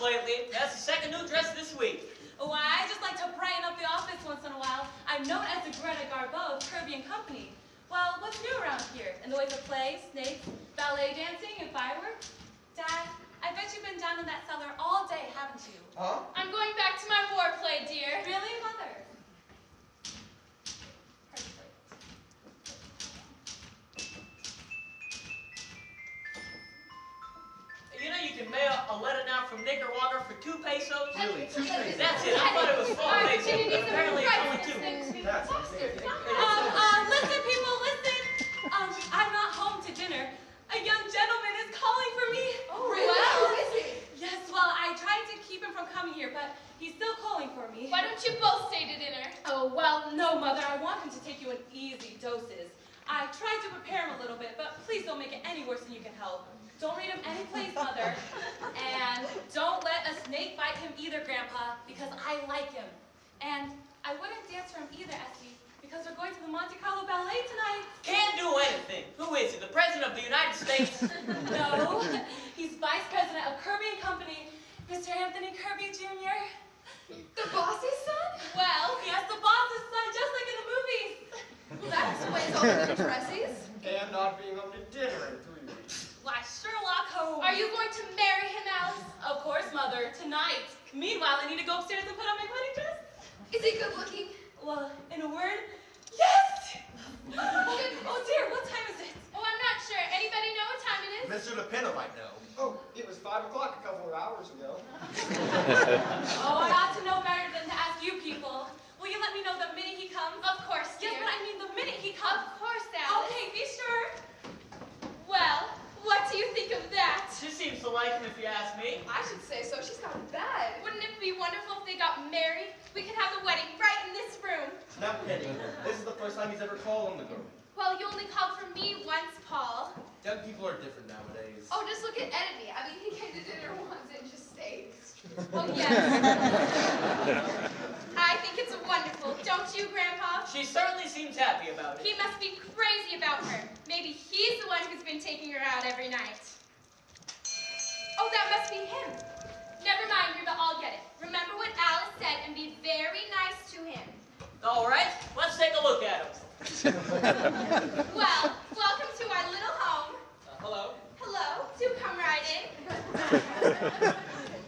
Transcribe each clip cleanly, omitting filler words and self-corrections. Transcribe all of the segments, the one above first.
lately. That's the second new dress this week. Why, I just like to brighten up the office once in a while. I'm known as the Greta Garbo of Kirby and Company. Well, what's new around here? In the ways of play, snakes, ballet dancing, and fireworks? Dad, I bet you've been down in that cellar all day, haven't you? Huh? I'm going back to my war play, dear. Really, Mother? You know you can mail a letter now from Nicaragua for 2 pesos? Really? 2 pesos? That's it. I thought it was 4 pesos, but apparently it's only 2. That's Listen, people, listen. I'm not home to dinner. A young gentleman is calling for me. Oh, really? Who is he? Yes, well, I tried to keep him from coming here, but he's still calling for me. Why don't you both stay to dinner? Oh, well, no, Mother. I want him to take you in easy doses. I tried to prepare him a little bit, but please don't make it any worse than you can help. Don't read him any place, Mother. And don't let a snake bite him either, Grandpa, because I like him. And I wouldn't dance for him either, Essie, because we're going to the Monte Carlo Ballet tonight. Can't do anything. Who is he? The President of the United States? No, he's Vice President of Kirby and Company, Mr. Anthony Kirby, Jr. The boss's son? Well, Yes, the boss's son, just like in the movies. that explains all the good dresses. And not being home to dinner in 3 weeks. Why, Sherlock Holmes. Are you going to marry him, Alice? Of course, Mother, tonight. Meanwhile, I need to go upstairs and put on my wedding dress. Is he good looking? Well, in a word, yes! Oh dear, what time is it? Oh, I'm not sure. Anybody know what time it is? Mr. LePena might know. Oh, it was 5 o'clock a couple of hours ago. Oh, I ought to know better than to ask you people. Will you let me know the minute he comes? Of course, dear. Yes, but I mean the minute he comes. Of course, Alice. Okay, be sure. Well, what do you think of that? She seems to like him if you ask me. I should say so. She's not bad. Wouldn't it be wonderful if they got married? We could have the wedding right in this room. Now, Penny, this is the first time he's ever called on the girl. Well, you only called for me once, Paul. Young people are different nowadays. Oh, just look at Eddie. I mean, he came to dinner once and just stayed. Oh, yes. I think it's wonderful. Don't you, Grandpa? She certainly seems happy about it. He must be crazy about her. Maybe he's the one who's been taking her out every night. Oh, that must be him. Never mind, Reba, I'll get it. Remember what Alice said and be very nice to him. All right, let's take a look at him. Well, welcome to our little home. Hello. Hello, do come right in.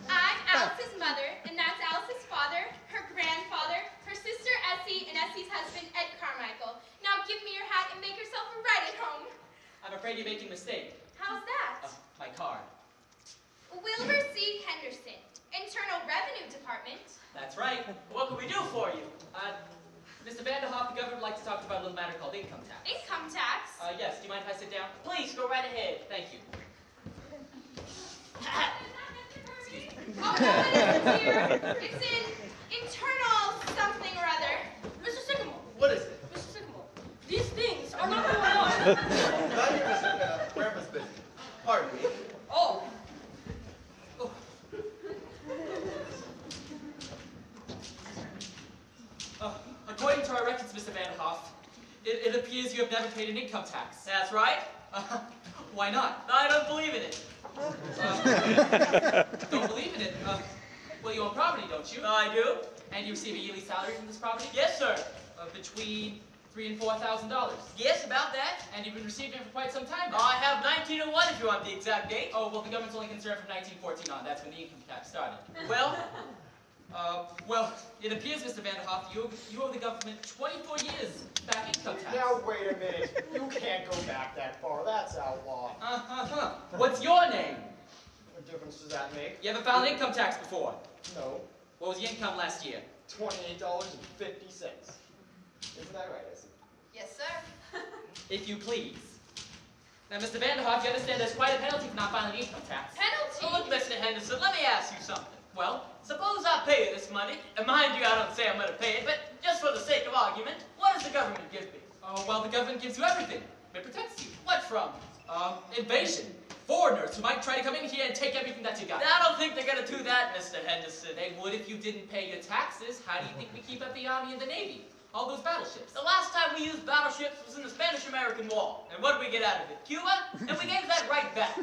I'm Alice's mother, and that's Alice's father, her grandfather, her sister Essie, and Essie's husband, Ed Carmichael. Now give me your hat and make yourself right at home. I'm afraid you're making a mistake. How's that? My card. Wilbur C. Henderson, Internal Revenue Department. That's right. What can we do for you? Mr. Vanderhoff, the governor would like to talk about a little matter called income tax. Income tax? Yes, do you mind if I sit down? Please, go right ahead. Thank you. Oh, no, it isn't here. It's in internal something or other. Mr. Sycamore, What is it? Mr. Sycamore, these things are not going on. Not even Mr. Grandpa's business. Pardon me. Oh. According to our records, Mr. Vanderhoff, it appears you have never paid an income tax. That's right. Why not? I don't believe in it. Don't believe in it. Well, you own property, don't you? I do. And you receive a yearly salary from this property? Yes, sir. Between $3,000 and $4,000. Yes, about that. And you've been receiving it for quite some time now. I have 1901 if you want the exact date. Oh, well, the government's only concerned from 1914 on. That's when the income tax started. Well, Well, it appears, Mr. Vanderhoff, you owe the government 24 years back income tax. Now, wait a minute. You can't go back that far. That's outlawed. What's your name? What difference does that make? You haven't filed income tax before. No. What was your income last year? $28.50. Isn't that right, Essie? Yes, sir. If you please. Now, Mr. Vanderhoff, you understand there's quite a penalty for not filing income tax. so Penalty? look, Mr. Henderson, let me ask you something. Well, Suppose I pay you this money, and mind you, I don't say I'm going to pay it, but just for the sake of argument, what does the government give me? oh, well, the government gives you everything. It protects you. What from? Invasion. Foreigners who might try to come in here and take everything that you got. I don't think they're going to do that, Mr. Henderson. They would if you didn't pay your taxes. How do you think we keep up the Army and the Navy? All those battleships. The last time we used battleships was in the Spanish-American War. And what did we get out of it? Cuba? And we gave that right back.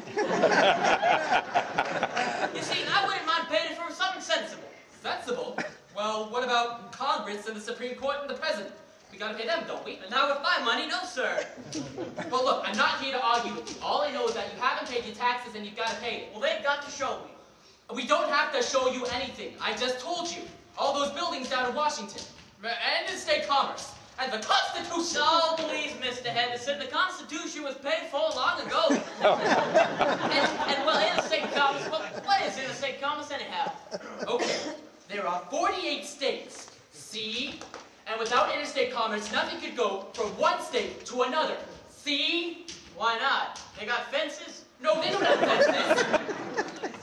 You see, I wouldn't mind paying a Sensible? Well, what about Congress and the Supreme Court and the President? We gotta pay them, don't we? And not with my money, no sir. Well, look, I'm not here to argue with you. All I know is that you haven't paid your taxes and you've gotta pay it. Well, they've got to show me. We don't have to show you anything. I just told you. All those buildings down in Washington. And in state commerce. And the Constitution. Oh, please, Mr. Henderson, the Constitution was paid for long ago. and well, interstate commerce, well, what is interstate commerce anyhow? Okay, there are 48 states. See? And without interstate commerce, nothing could go from one state to another. See? Why not? They got fences? No, they don't have fences.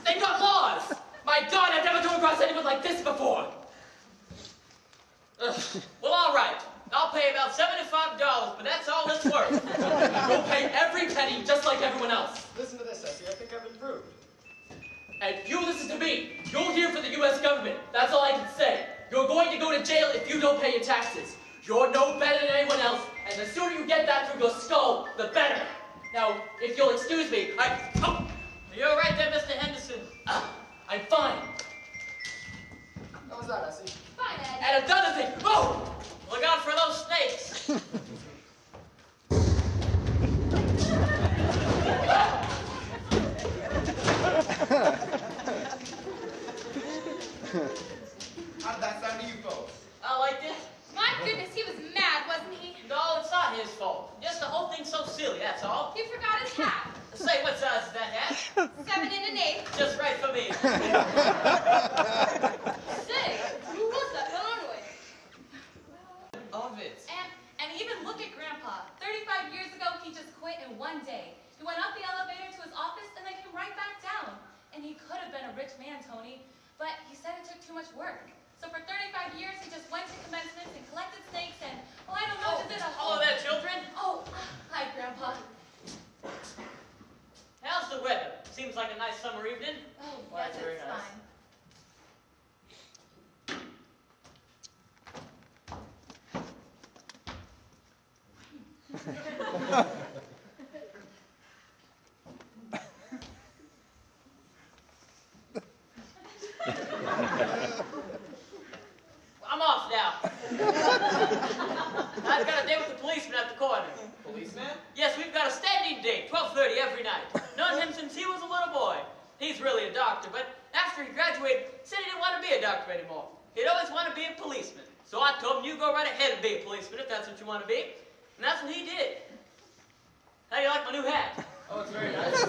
They got laws. My God, I've never come across anyone like this before. Ugh. Well, all right. I'll pay about $75, but that's all it's worth. You'll pay every penny just like everyone else. Listen to this, Essie. I think I've improved. And if you listen to me, you'll hear from the U.S. government. That's all I can say. You're going to go to jail if you don't pay your taxes. You're no better than anyone else, and the sooner you get that through your skull, the better. Now, if you'll excuse me, You're right there, Mr. Henderson. I'm fine. How was that, Essie? Fine, Ed. And another thing, oh! Look out for those snakes. How did that sound to you folks? I liked it. My goodness, he was mad, wasn't he? No, it's not his fault. Just the whole thing's so silly, that's all. He forgot his hat. Say, what size is that hat? 7 1/8. Just right for me. Say, who was that Illinois? Of it. And even look at Grandpa. 35 years ago, he just quit in one day. He went up the elevator to his office and then came right back down. And he could have been a rich man, Tony, but he said it took too much work. So for 35 years, he just went to commencements and collected snakes and, well, I don't know, just did a Hello there, children. Oh, hi, Grandpa. How's the weather? Seems like a nice summer evening. Oh, Why, yes, very it's nice. fine. I'm off now. I've got a date with the policeman at the corner. Policeman? Yes, we've got a standing date, 12:30 every night. Known him since he was a little boy. He's really a doctor, but after he graduated, said he didn't want to be a doctor anymore. He'd always want to be a policeman. So I told him, you go right ahead and be a policeman if that's what you want to be. And that's what he did. How do you like my new hat? Oh, it's very nice.